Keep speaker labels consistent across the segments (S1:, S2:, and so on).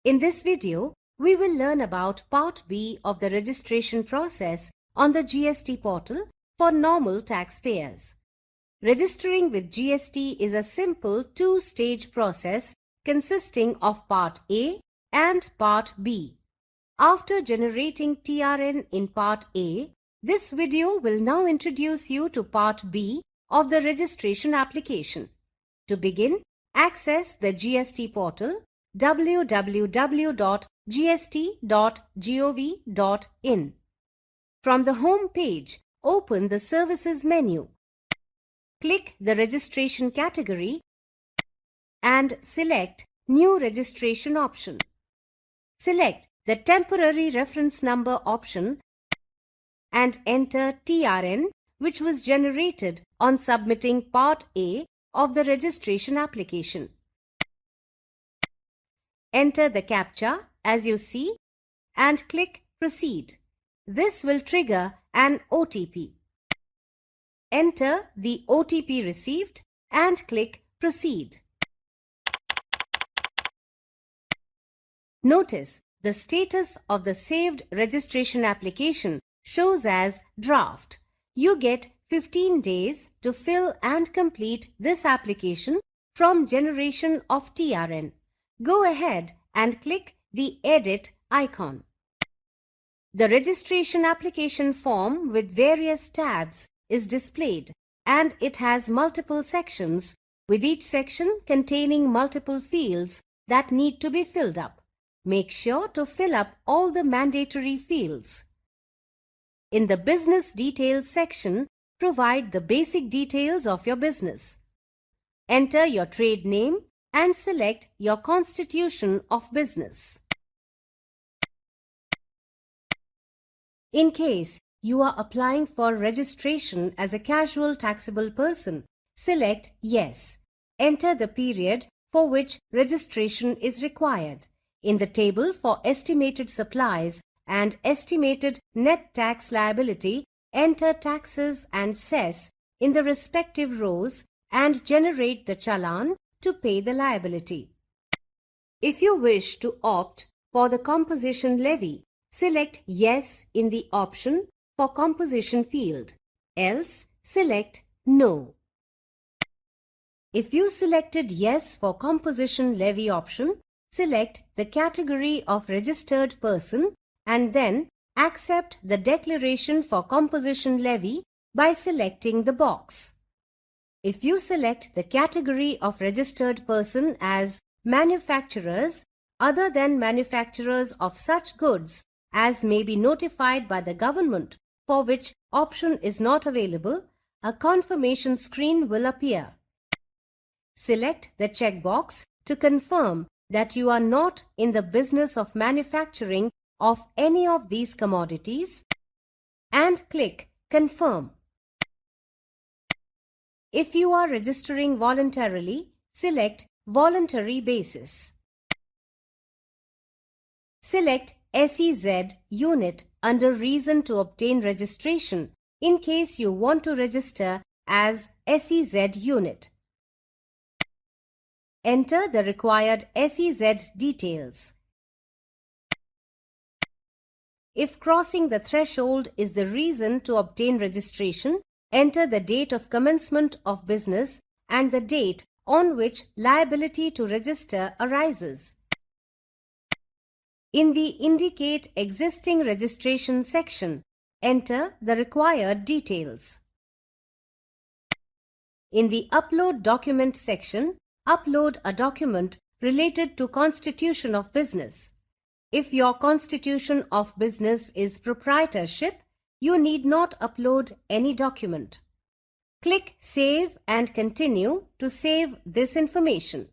S1: In this video, we will learn about Part B of the registration process on the GST portal for normal taxpayers. Registering with GST is a simple two-stage process consisting of Part A and Part B. After generating TRN in Part A, this video will now introduce you to Part B of the registration application. To begin, access the GST portal www.gst.gov.in. From the home page, open the Services menu. Click the registration category and select New Registration option. Select the Temporary Reference Number option and enter TRN, which was generated on submitting Part A of the registration application. Enter the CAPTCHA as you see and click Proceed. This will trigger an OTP. Enter the OTP received and click Proceed. Notice the status of the saved registration application shows as Draft. You get 15 days to fill and complete this application from generation of TRN. Go ahead and click the Edit icon. The registration application form with various tabs is displayed and it has multiple sections, with each section containing multiple fields that need to be filled up. Make sure to fill up all the mandatory fields. In the Business Details section, provide the basic details of your business. Enter your trade name and select your constitution of business. In case you are applying for registration as a casual taxable person, select Yes. Enter the period for which registration is required. In the table for estimated supplies and estimated net tax liability, enter taxes and cess in the respective rows and generate the challan to pay the liability. If you wish to opt for the composition levy, select Yes in the option for composition field, else select No. If you selected Yes for composition levy option, select the category of registered person and then accept the declaration for composition levy by selecting the box. If you select the category of registered person as manufacturers other than manufacturers of such goods as may be notified by the government, for which option is not available, a confirmation screen will appear. Select the checkbox to confirm that you are not in the business of manufacturing of any of these commodities and click Confirm. If you are registering voluntarily, select Voluntary Basis. Select SEZ unit under Reason to obtain registration in case you want to register as SEZ unit. Enter the required SEZ details. If crossing the threshold is the reason to obtain registration, enter the date of commencement of business and the date on which liability to register arises. In the Indicate Existing Registration section, enter the required details. In the Upload Document section, upload a document related to constitution of business. If your constitution of business is proprietorship, you need not upload any document. Click Save and Continue to save this information.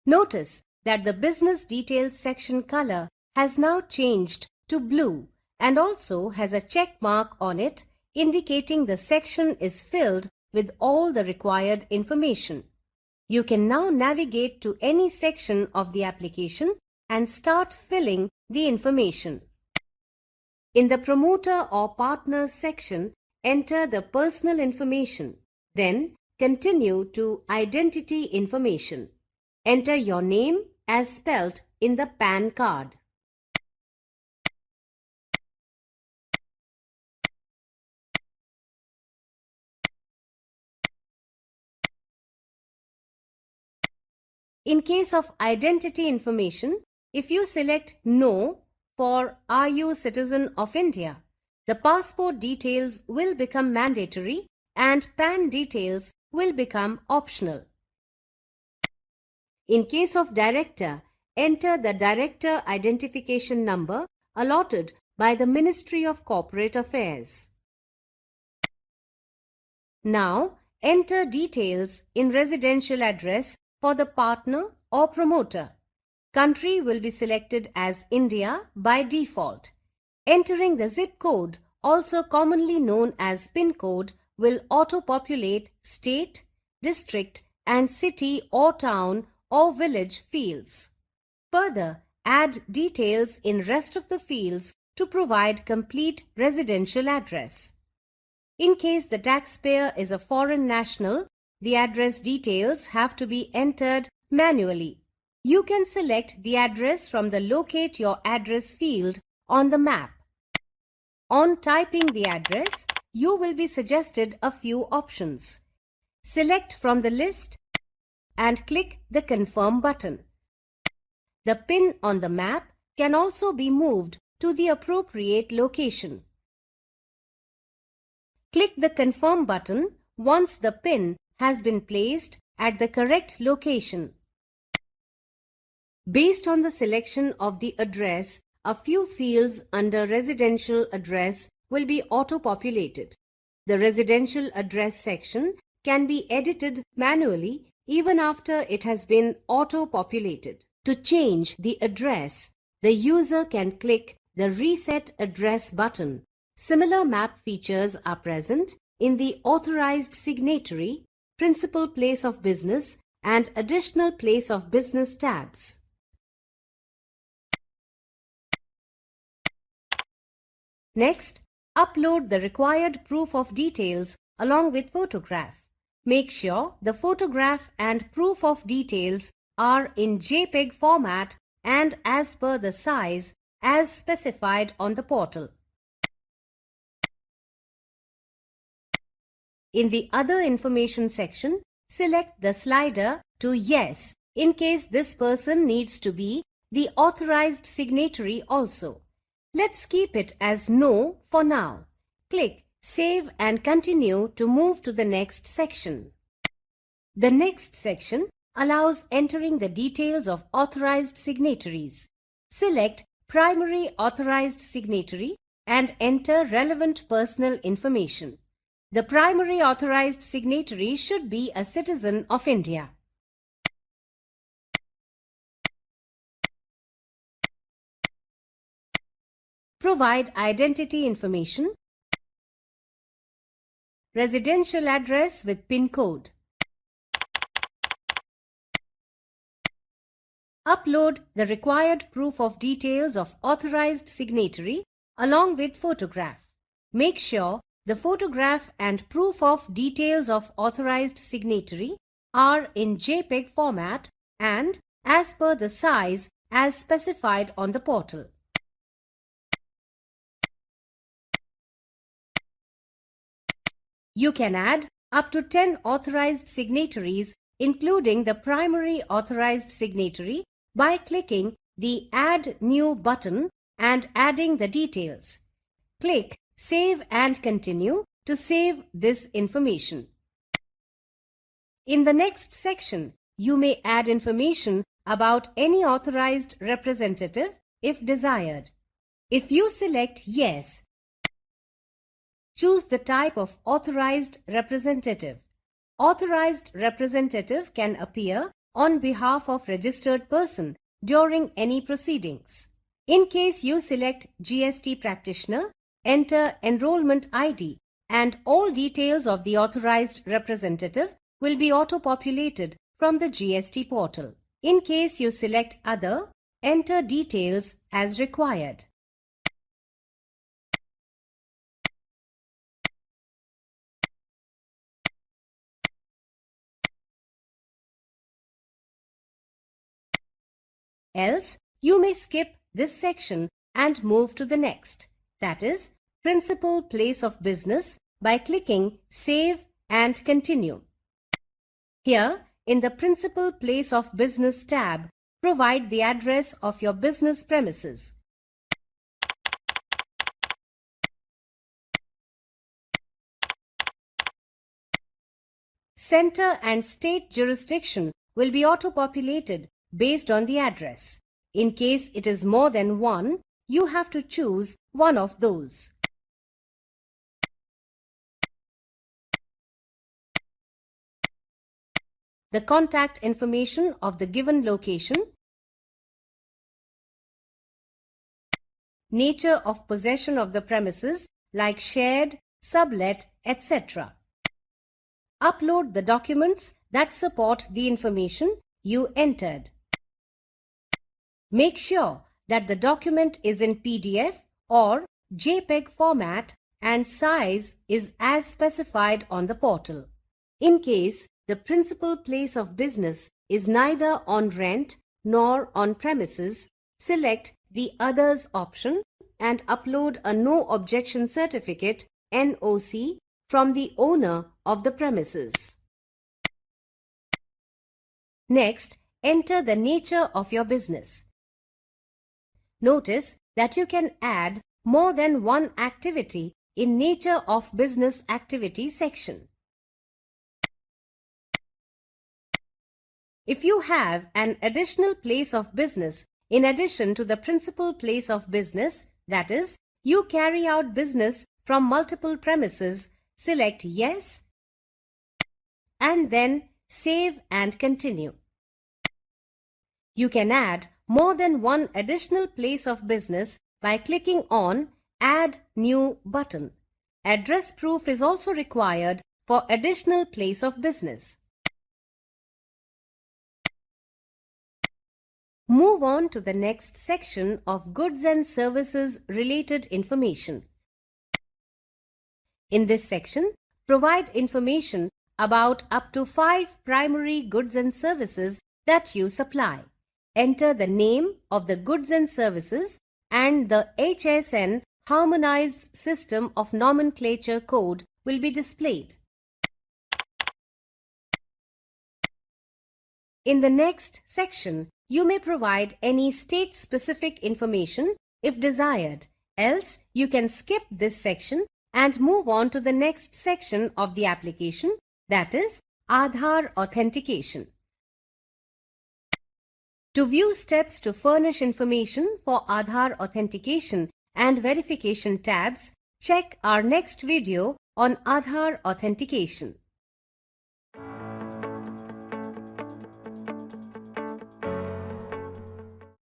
S1: Notice that the Business Details section color has now changed to blue and also has a check mark on it indicating the section is filled with all the required information. You can now navigate to any section of the application and start filling the information. In the Promoter or Partner section, enter the personal information. Then continue to Identity information. Enter your name as spelt in the PAN card. In case of identity information, if you select No for Are you citizen of India, the passport details will become mandatory and PAN details will become optional. In case of director, enter the director identification number allotted by the Ministry of Corporate Affairs. Now, enter details in residential address for the partner or promoter. Country will be selected as India by default. Entering the zip code, also commonly known as PIN code, will auto-populate state, district and city or town or village fields. Further, add details in rest of the fields to provide complete residential address. In case the taxpayer is a foreign national, the address details have to be entered manually. You can select the address from the Locate Your Address field on the map. On typing the address, you will be suggested a few options. Select from the list and click the Confirm button. The pin on the map can also be moved to the appropriate location. Click the Confirm button once the pin has been placed at the correct location. Based on the selection of the address, a few fields under residential address will be auto-populated. The residential address section can be edited manually even after it has been auto-populated. To change the address, the user can click the Reset Address button. Similar map features are present in the Authorized Signatory, Principal Place of Business and Additional Place of Business tabs. Next, upload the required proof of details along with photograph. Make sure the photograph and proof of details are in JPEG format and as per the size as specified on the portal. In the Other Information section, select the slider to Yes in case this person needs to be the authorized signatory also. Let's keep it as No for now. Click Save and continue to move to the next section. The next section allows entering the details of authorized signatories. Select Primary Authorized Signatory and enter relevant personal information. The primary authorized signatory should be a citizen of India. Provide identity information, residential address with PIN code. Upload the required proof of details of authorized signatory along with photograph. Make sure the photograph and proof of details of authorized signatory are in JPEG format and as per the size as specified on the portal. You can add up to 10 authorized signatories, including the primary authorized signatory, by clicking the Add New button and adding the details. Click Save and Continue to save this information. In the next section, you may add information about any authorized representative if desired. If you select Yes, choose the type of authorized representative. Authorized representative can appear on behalf of registered person during any proceedings. In case you select GST practitioner, enter enrollment ID and all details of the authorized representative will be auto-populated from the GST portal. In case you select Other, enter details as required. Else, You may skip this section and move to the next, that is, Principal Place of Business, by clicking Save and Continue. Here, in the Principal Place of Business tab, provide the address of your business premises. Center and state jurisdiction will be auto-populated based on the address. In case it is more than one, you have to choose one of those. The contact information of the given location, nature of possession of the premises like shared, sublet, etc. Upload the documents that support the information you entered. Make sure that the document is in PDF or JPEG format and size is as specified on the portal. In case the principal place of business is neither on rent nor on premises, select the Others option and upload a No Objection Certificate (NOC) from the owner of the premises. Next, enter the nature of your business. Notice that you can add more than one activity in Nature of Business Activity section. If you have an additional place of business in addition to the principal place of business, that is, you carry out business from multiple premises, select Yes and then Save and Continue. You can add more than one additional place of business by clicking on Add New button. Address proof is also required for additional place of business. Move on to the next section of Goods and Services related information. In this section, provide information about up to 5 primary goods and services that you supply. Enter the name of the goods and services and the HSN Harmonized System of Nomenclature code will be displayed. In the next section, you may provide any state-specific information if desired, else you can skip this section and move on to the next section of the application, that is Aadhaar authentication. To view steps to furnish information for Aadhaar authentication and verification tabs, check our next video on Aadhaar authentication.